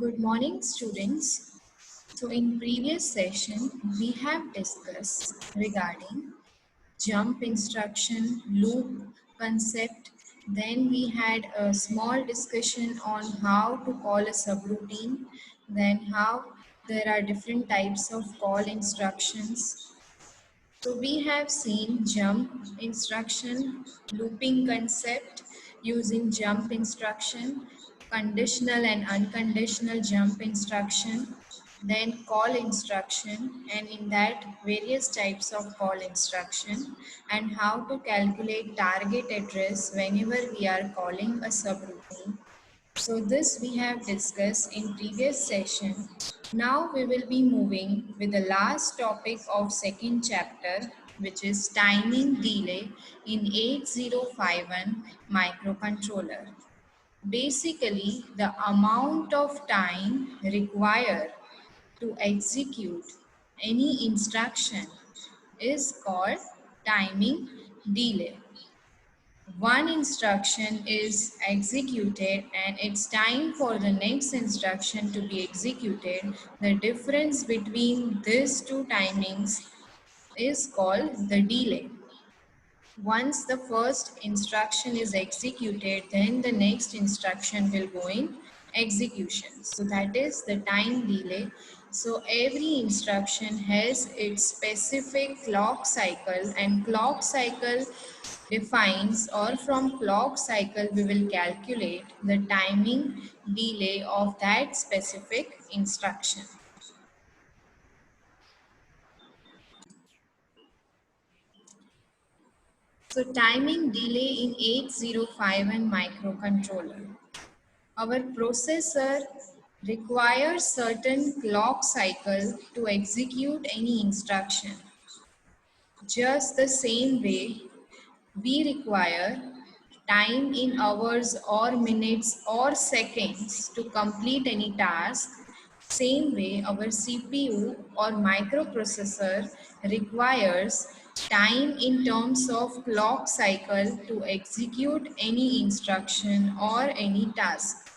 Good morning, students. So in previous session, we have discussed regarding jump instruction, loop concept. Then we had a small discussion on how to call a subroutine. Then how there are different types of call instructions. So we have seen jump instruction, looping concept using jump instruction, conditional and unconditional jump instruction, then call instruction, and in that various types of call instruction, and how to calculate target address whenever we are calling a subroutine. So this we have discussed in previous session. Now we will be moving with the last topic of second chapter, which is timing delay in 8051 microcontroller. Basically, the amount of time required to execute any instruction is called timing delay. One instruction is executed and it's time for the next instruction to be executed. The difference between these two timings is called the delay. Once the first instruction is executed, then the next instruction will go in execution. So that is the time delay. So every instruction has its specific clock cycle, and clock cycle defines, or from clock cycle we will calculate the timing delay of that specific instruction. So timing delay in 8051 microcontroller. Our processor requires certain clock cycle to execute any instruction. Just the same way, we require time in hours or minutes or seconds to complete any task. Same way, our CPU or microprocessor requires time in terms of clock cycle to execute any instruction or any task.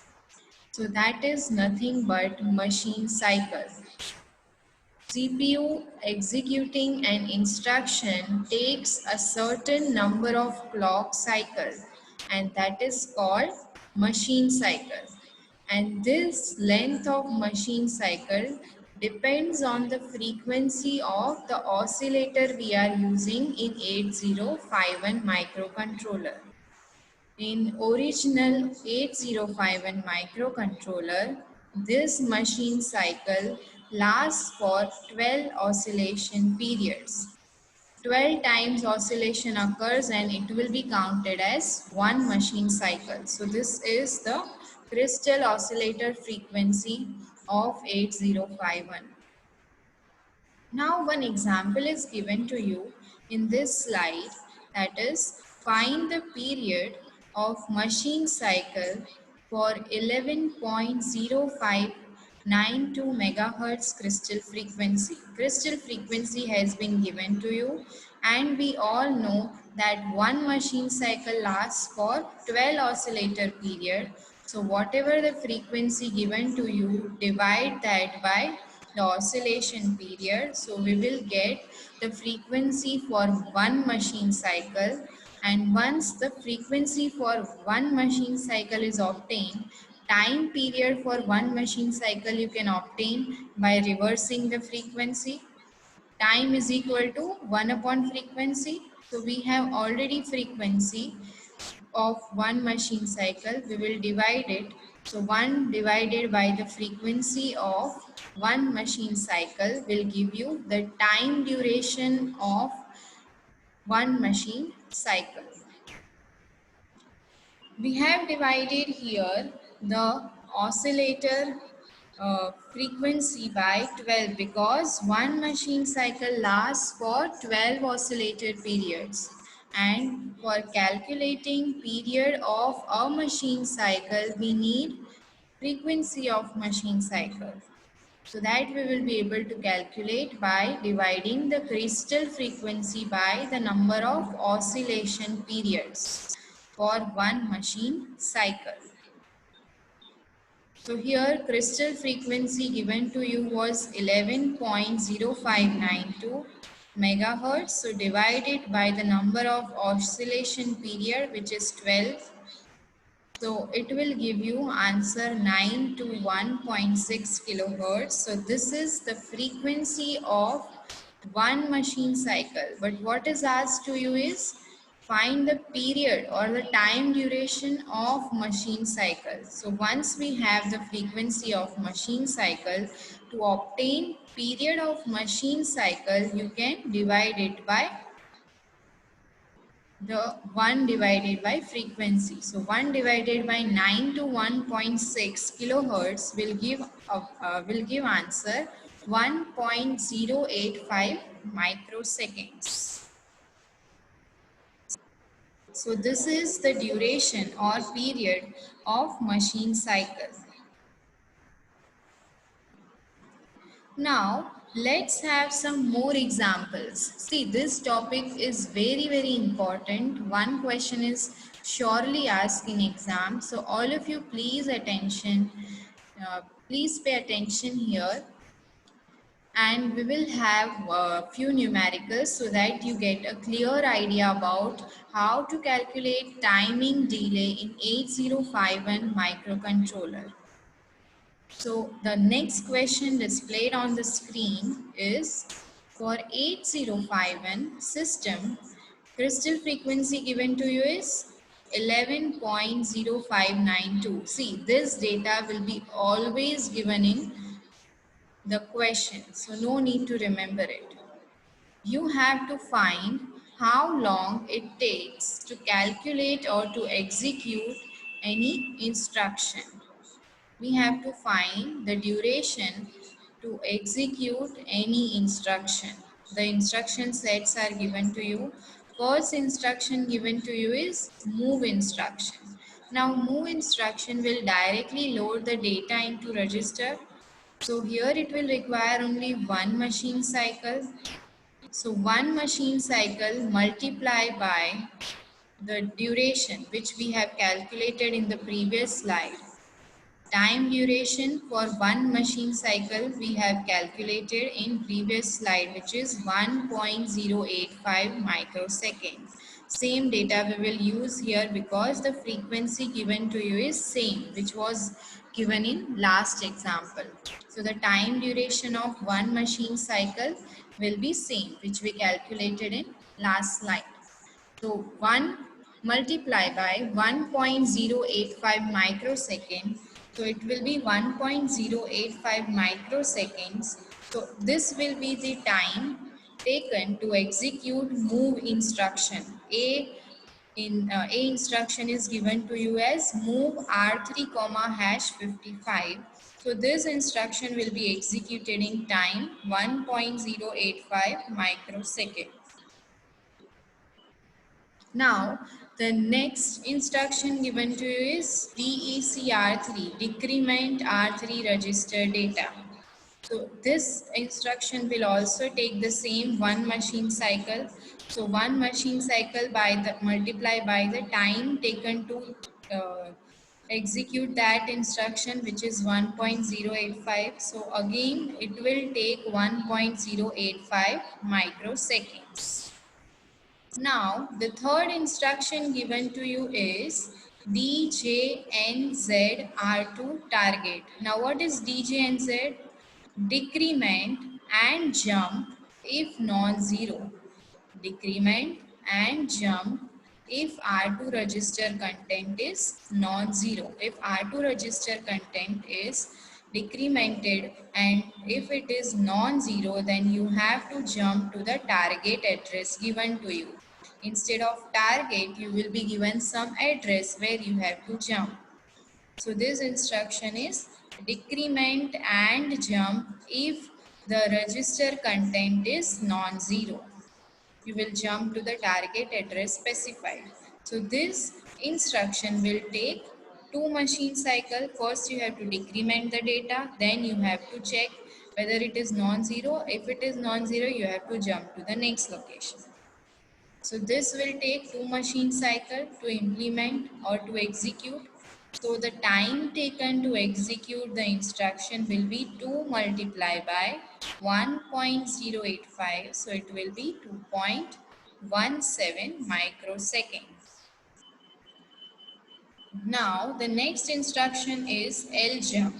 So that is nothing but machine cycle. CPU executing an instruction takes a certain number of clock cycles, and that is called machine cycle. And this length of machine cycle depends on the frequency of the oscillator we are using in 8051 microcontroller. In original 8051 microcontroller, this machine cycle lasts for 12 oscillation periods. 12 times oscillation occurs and it will be counted as one machine cycle. So this is the crystal oscillator frequency of 8051. Now one example is given to you in this slide, that is, find the period of machine cycle for 11.0592 megahertz crystal frequency. Crystal frequency has been given to you, and we all know that one machine cycle lasts for 12 oscillator period. So whatever the frequency given to you, divide that by the oscillation period. So we will get the frequency for one machine cycle, and once the frequency for one machine cycle is obtained, time period for one machine cycle you can obtain by reversing the frequency. Time is equal to 1 upon frequency. So we have already frequency of one machine cycle, we will divide it. So 1 divided by the frequency of one machine cycle will give you the time duration of one machine cycle. We have divided here the oscillator frequency by 12 because one machine cycle lasts for 12 oscillator periods, and for calculating period of a machine cycle we need frequency of machine cycle. So that we will be able to calculate by dividing the crystal frequency by the number of oscillation periods for one machine cycle. So here crystal frequency given to you was 11.0592 megahertz. So divide it by the number of oscillation period, which is 12. So it will give you answer 9 to 1.6 kilohertz. So this is the frequency of one machine cycle. But what is asked to you is find the period or the time duration of machine cycle. So once we have the frequency of machine cycle, to obtain period of machine cycle, you can divide it by the 1 divided by frequency. So 1 divided by 9 to 1.6 kilohertz will give answer 1.085 microseconds. So this is the duration or period of machine cycle. Now, let's have some more examples. See, this topic is very important. One question is surely asked in exam. So, all of you please attention. Please pay attention here. And we will have a few numericals so that you get a clear idea about how to calculate timing delay in 8051 microcontroller. So the next question displayed on the screen is for 8051 system, crystal frequency given to you is 11.0592. See, this data will be always given in the question, so no need to remember it. You have to find how long it takes to calculate or to execute any instruction. We have to find the duration to execute any instruction. The instruction sets are given to you. First instruction given to you is move instruction. Now move instruction will directly load the data into register. So here it will require only one machine cycle. So one machine cycle multiplied by the duration which we have calculated in the previous slide. Time duration for one machine cycle we have calculated in previous slide, which is 1.085 microseconds. Same data we will use here because the frequency given to you is same, which was given in last example. So the time duration of one machine cycle will be same, which we calculated in last slide. So 1 multiply by 1.085 microsecond. So it will be 1.085 microseconds. So this will be the time taken to execute move instruction. A instruction is given to you as move R3 comma hash 55. So this instruction will be executed in time 1.085 microsecond. Now, the next instruction given to you is DEC-R3, decrement R3 register data. So this instruction will also take the same one machine cycle. So one machine cycle by the multiply by the time taken to execute that instruction, which is 1.085. So again it will take 1.085 microseconds. Now, the third instruction given to you is DJNZR2 target. Now, what is DJNZ? Decrement and jump if non-zero. Decrement and jump if R2 register content is non-zero. If R2 register content is decremented and if it is non-zero, then you have to jump to the target address given to you. Instead of target, you will be given some address where you have to jump. So this instruction is decrement and jump if the register content is non-zero. You will jump to the target address specified. So this instruction will take two machine cycle. First you have to decrement the data, then you have to check whether it is non-zero. If it is non-zero, you have to jump to the next location. So this will take two machine cycle to implement or to execute. So the time taken to execute the instruction will be 2 multiplied by 1.085. So it will be 2.17 microseconds. Now the next instruction is L jump.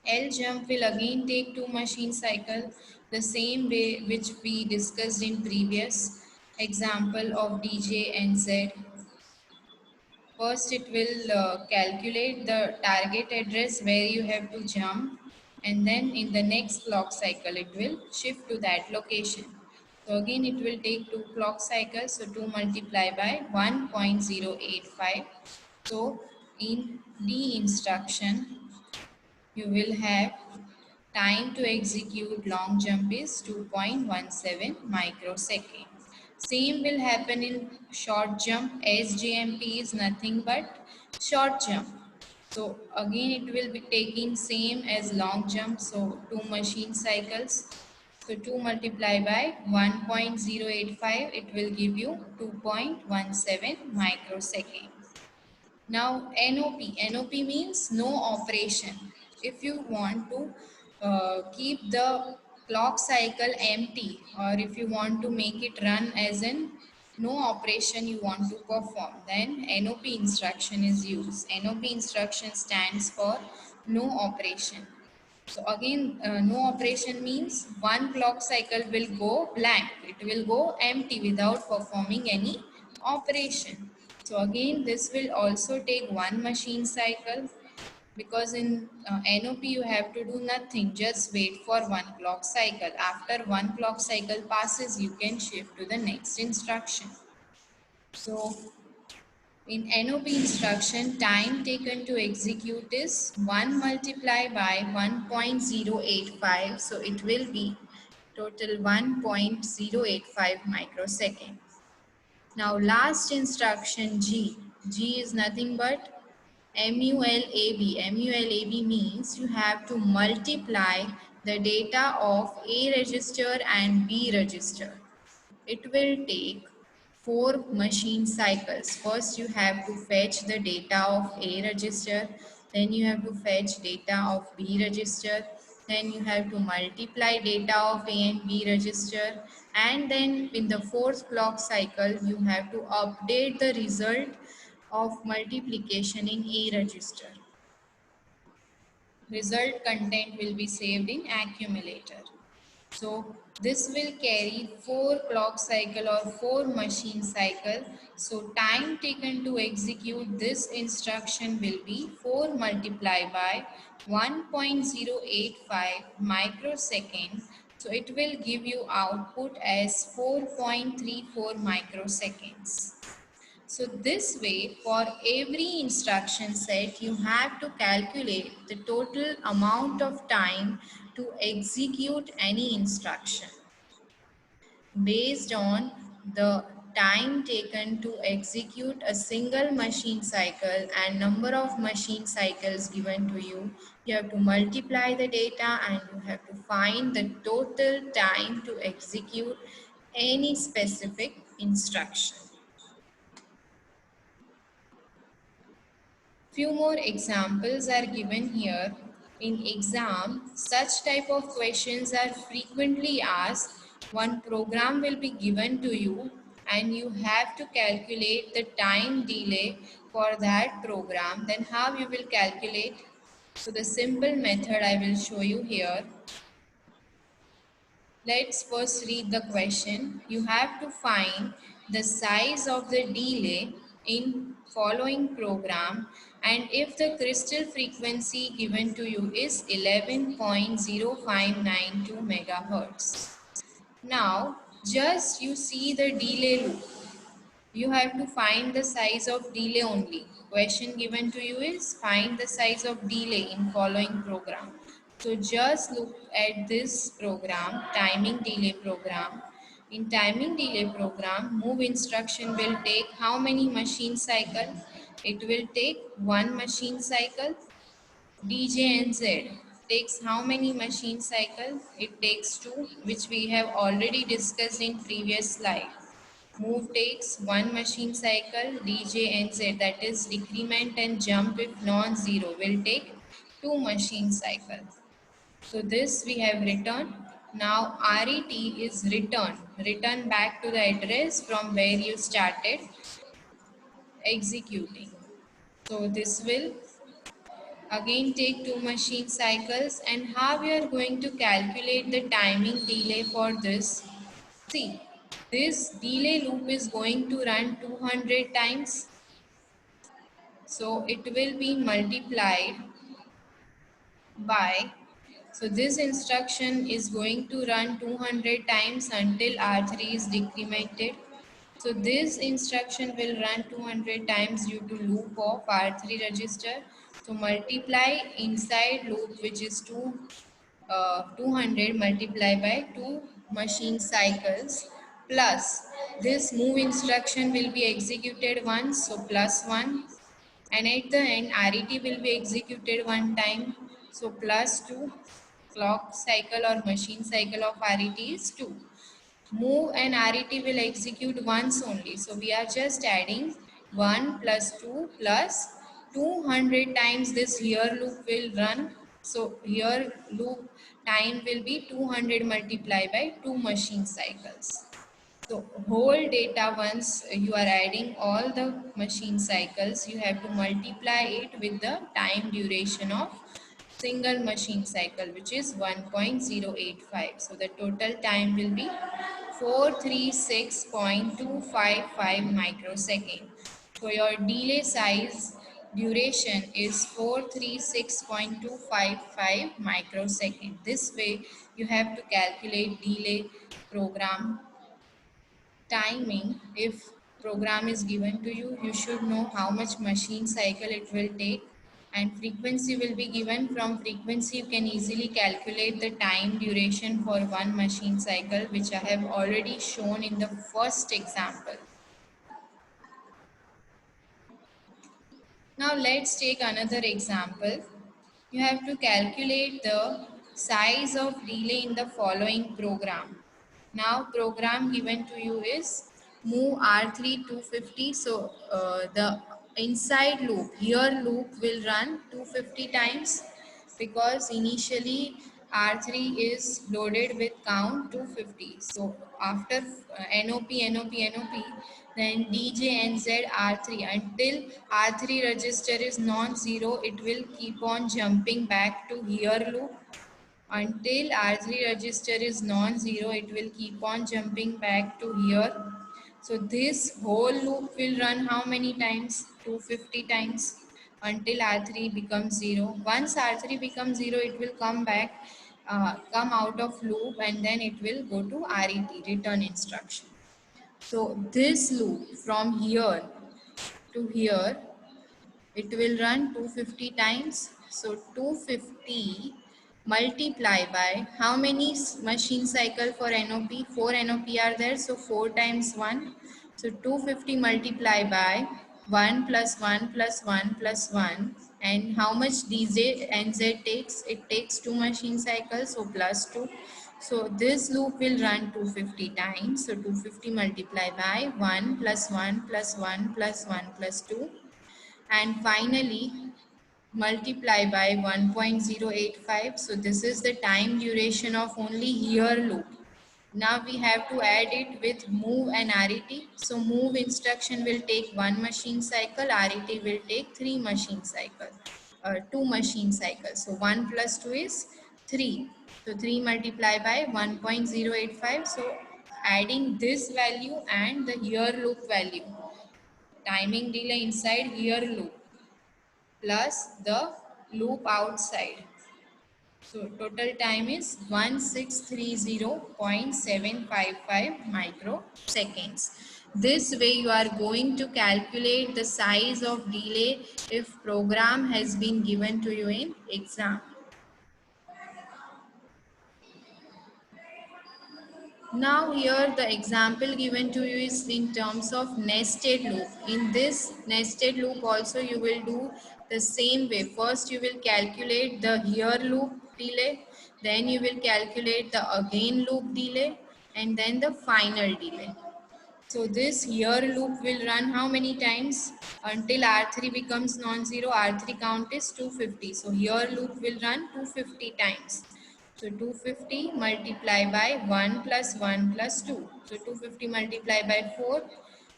L jump will again take 2 machine cycle, the same way which we discussed in previous example of DJ and Z. First, it will calculate the target address where you have to jump, and then in the next clock cycle, it will shift to that location. So again, it will take 2 clock cycles, so 2 multiplied by 1.085. So in D instruction, you will have time to execute long jump is 2.17 microsecond. Same will happen in short jump. SJMP is nothing but short jump. So again it will be taking same as long jump. So 2 machine cycles. So 2 multiplied by 1.085, it will give you 2.17 microsecond. Now NOP means no operation. If you want to keep the clock cycle empty, or if you want to make it run as in no operation you want to perform, then NOP instruction is used. NOP instruction stands for no operation. So again, no operation means one clock cycle will go blank. It will go empty without performing any operation. So again, this will also take one machine cycle, because in NOP you have to do nothing. Just wait for one clock cycle. After one clock cycle passes, you can shift to the next instruction. So in NOP instruction, time taken to execute is 1 multiplied by 1.085. So it will be total 1.085 microsecond. Now last instruction G. G is nothing but MULAB. MULAB means you have to multiply the data of A register and B register. It will take 4 machine cycles. First you have to fetch the data of A register, then you have to fetch data of B register, then you have to multiply data of A and B register, and then in the fourth clock cycle you have to update the result of multiplication in A register. Result content will be saved in accumulator. So this will carry 4 clock cycle or 4 machine cycle. So time taken to execute this instruction will be 4 multiplied by 1.085 microsecond. So it will give you output as 4.34 microseconds. So this way, for every instruction set, you have to calculate the total amount of time to execute any instruction. Based on the time taken to execute a single machine cycle and number of machine cycles given to you, you have to multiply the data and you have to find the total time to execute any specific instruction. Few more examples are given here. In exam, such type of questions are frequently asked. One program will be given to you and you have to calculate the time delay for that program. Then how you will calculate? So the simple method I will show you here. Let's first read the question. You have to find the size of the delay in following program, and if the crystal frequency given to you is 11.0592 megahertz. Now just you see the delay loop. You have to find the size of delay only. Question given to you is find the size of delay in following program. So just look at this program, timing delay program. In timing delay program, move instruction will take how many machine cycle? It will take one machine cycle. DJ and Z takes how many machine cycle? It takes two, which we have already discussed in previous slide. Move takes one machine cycle. DJNZ, that is decrement and jump if non-zero, will take two machine cycles. So this we have written. Now RET is return back to the address from where you started executing. So this will again take two machine cycles, and how we are going to calculate the timing delay for this? See, this delay loop is going to run 200 times. So it will be multiplied by, so this instruction is going to run 200 times until R3 is decremented. So this instruction will run 200 times due to loop of R3 register. So multiply inside loop, which is 200 multiplied by 2 machine cycles, plus this move instruction will be executed once, so plus 1, and at the end RET will be executed one time, so plus 2. Clock cycle or machine cycle of RET is 2. Move and RET will execute once only, so we are just adding 1 plus 2 plus 200 times this here loop will run. So here loop time will be 200 multiplied by 2 machine cycles. So whole data, once you are adding all the machine cycles, you have to multiply it with the time duration of single machine cycle, which is 1.085. So the total time will be 436.255 microsecond. So your delay size duration is 436.255 microsecond. This way you have to calculate delay program timing. If program is given to you, you should know how much machine cycle it will take, and frequency will be given. From frequency you can easily calculate the time duration for one machine cycle, which I have already shown in the first example. Now let's take another example. You have to calculate the size of delay in the following program. Now program given to you is move R3 250. So the inside loop, here loop will run 250 times, because initially R3 is loaded with count 250. So after NOP, NOP, NOP, then DJNZ R3, until R3 register is non-zero, it will keep on jumping back to here loop. Until R3 register is non-zero, it will keep on jumping back to here. So this whole loop will run how many times? 250 times, until R3 becomes 0. Once R3 becomes 0, it will come back, come out of loop, and then it will go to RET, return instruction. So this loop from here to here, it will run 250 times. So 250 multiply by how many machine cycle for NOP? 4 NOP are there, so 4 times 1. So 250 multiply by 1 plus 1 plus 1 plus 1. And how much DJ and Z takes? It takes 2 machine cycles, so plus 2. So this loop will run 250 times. So 250 multiply by 1 plus 1 plus 1 plus 1 plus 2, and finally multiply by 1.085. So this is the time duration of only here loop. Now we have to add it with move and RET. So move instruction will take one machine cycle, RET will take three machine cycle, two machine cycles. So 1 plus 2 is 3. So 3 multiply by 1.085. So adding this value and the here loop value, timing delay inside here loop plus the loop outside. So total time is 1630.755 microseconds. This way you are going to calculate the size of delay if program has been given to you in exam. Now here the example given to you is in terms of nested loop. In this nested loop also you will do the same way. First you will calculate the here loop delay, then you will calculate the again loop delay, and then the final delay. So this here loop will run how many times? Until R3 becomes non-zero, R3 count is 250. So here loop will run 250 times. So 250 multiplied by 1 plus 1 plus 2. So 250 multiplied by 4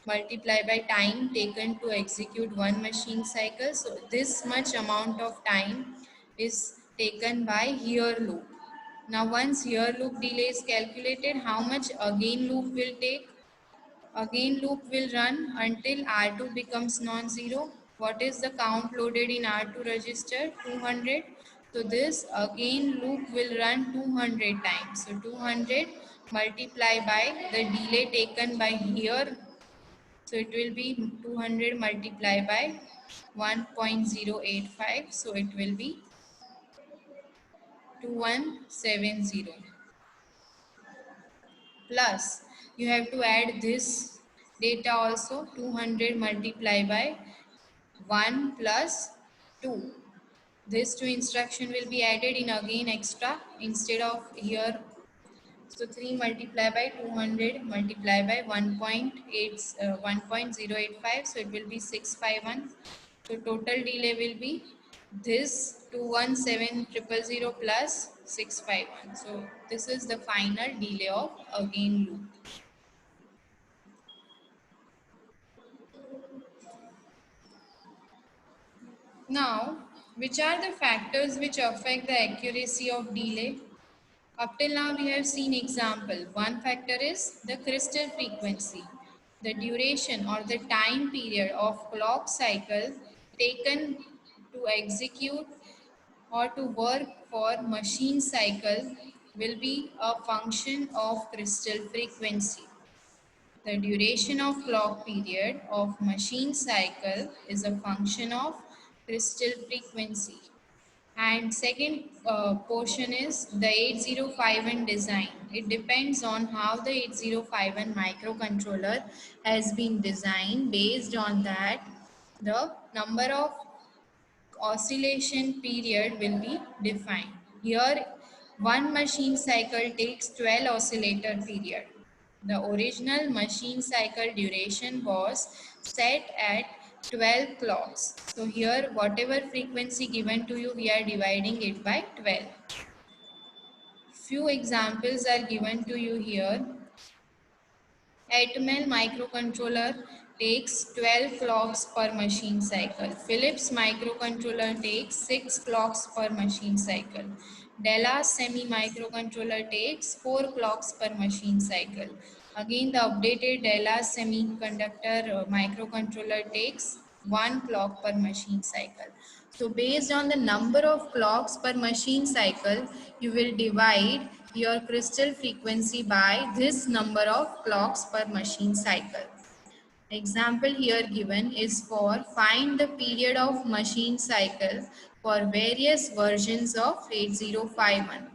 multiplied by time taken to execute one machine cycle. So this much amount of time is taken by here loop. Now once here loop delay is calculated, how much again loop will take? Again loop will run until R2 becomes non-zero. What is the count loaded in R2 register? 200. So this again loop will run 200 times. So 200 multiplied by the delay taken by here. So it will be 200 multiplied by 1.085. So it will be 2170. Plus you have to add this data also, 200 multiplied by 1 plus 2. This two instruction will be added in again extra instead of here. So 3 multiplied by 200 multiplied by 1.085. So it will be 651. So total delay will be this 217000 plus 651. So this is the final delay of again loop. Now, which are the factors which affect the accuracy of delay? Up till now we have seen example. One factor is the crystal frequency, the duration or the time period of clock cycle taken to execute or to work for machine cycle will be a function of crystal frequency. The duration of clock period of machine cycle is a function of crystal frequency. And second portion is the 8051 design. It depends on how the 8051 microcontroller has been designed. Based on that, the number of oscillation period will be defined. Here, one machine cycle takes 12 oscillator period. The original machine cycle duration was set at 12 clocks. So here, whatever frequency given to you, we are dividing it by 12. Few examples are given to you here. Atmel microcontroller takes 12 clocks per machine cycle. Philips microcontroller takes 6 clocks per machine cycle. Della semi microcontroller takes 4 clocks per machine cycle. Again, the updated Della semiconductor microcontroller takes 1 clock per machine cycle. So based on the number of clocks per machine cycle, you will divide your crystal frequency by this number of clocks per machine cycle. Example here given is for find the period of machine cycle for various versions of 8051.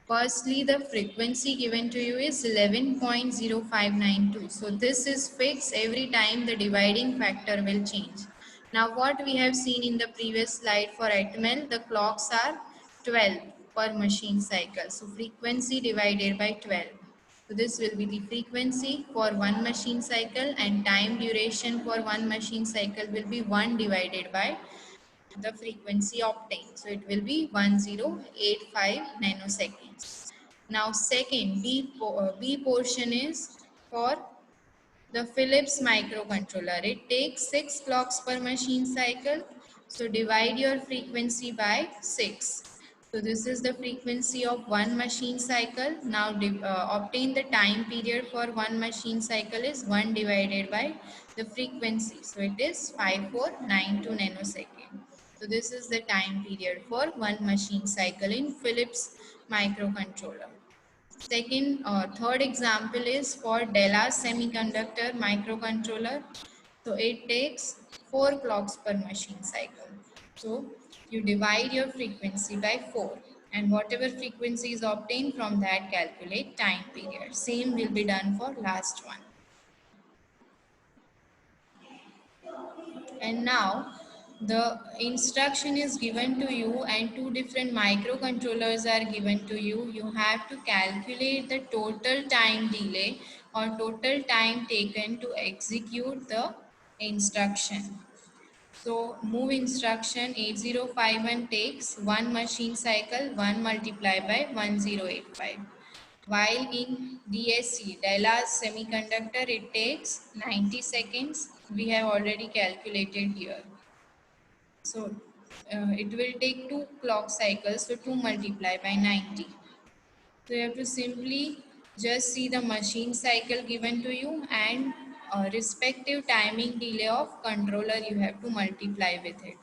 Firstly, the frequency given to you is 11.0592. So this is fixed every time the dividing factor will change. Now what we have seen in the previous slide for Atmel, the clocks are 12 per machine cycle. So frequency divided by 12. So this will be the frequency for one machine cycle and time duration for one machine cycle will be 1 divided by the frequency obtained. So it will be 1085 nanoseconds. Now second B portion is for the Philips microcontroller. It takes 6 clocks per machine cycle. So divide your frequency by 6. So this is the frequency of one machine cycle. Now obtain the time period for one machine cycle is 1 divided by the frequency. So it is 5492 nanosecond. So this is the time period for one machine cycle in Philips microcontroller. Third example is for Della semiconductor microcontroller. So it takes 4 clocks per machine cycle. So you divide your frequency by 4 and whatever frequency is obtained from that calculate time period. Same will be done for last one. And now the instruction is given to you and two different microcontrollers are given to you. You have to calculate the total time delay or total time taken to execute the instruction. So move instruction 8051 takes 1 machine cycle, 1 multiplied by 1085. While in DSC, Dallas Semiconductor, it takes 90 seconds. We have already calculated here. So it will take 2 clock cycles, so 2 multiplied by 90. So you have to simply just see the machine cycle given to you and respective timing delay of controller you have to multiply with it.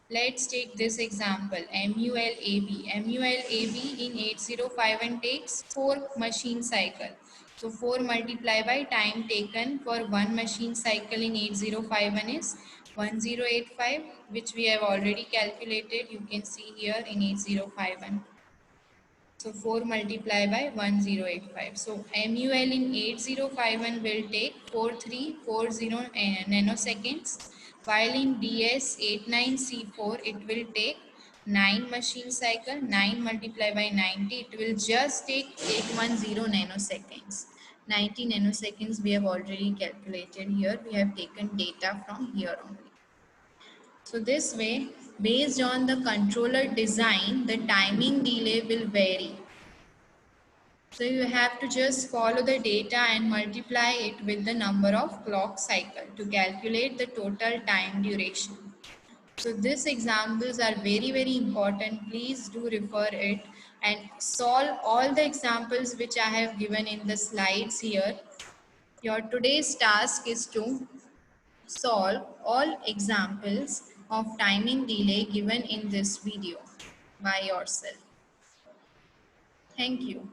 Let's take this example, MULAB. MULAB in 8051 takes 4 machine cycle. So 4 multiplied by time taken for 1 machine cycle in 8051 is 1085, which we have already calculated. You can see here in 8051. So 4 multiplied by 1085. So MUL in 8051 will take 4340 nanoseconds, while in DS89C4 it will take 9 machine cycle. 9 multiplied by 90, it will just take 810 nanoseconds. 90 nanoseconds we have already calculated here. We have taken data from here only. So this way, based on the controller design, the timing delay will vary. So you have to just follow the data and multiply it with the number of clock cycle to calculate the total time duration. So these examples are very important. Please do refer it and solve all the examples which I have given in the slides here. Your today's task is to solve all examples of timing delay given in this video by yourself. Thank you.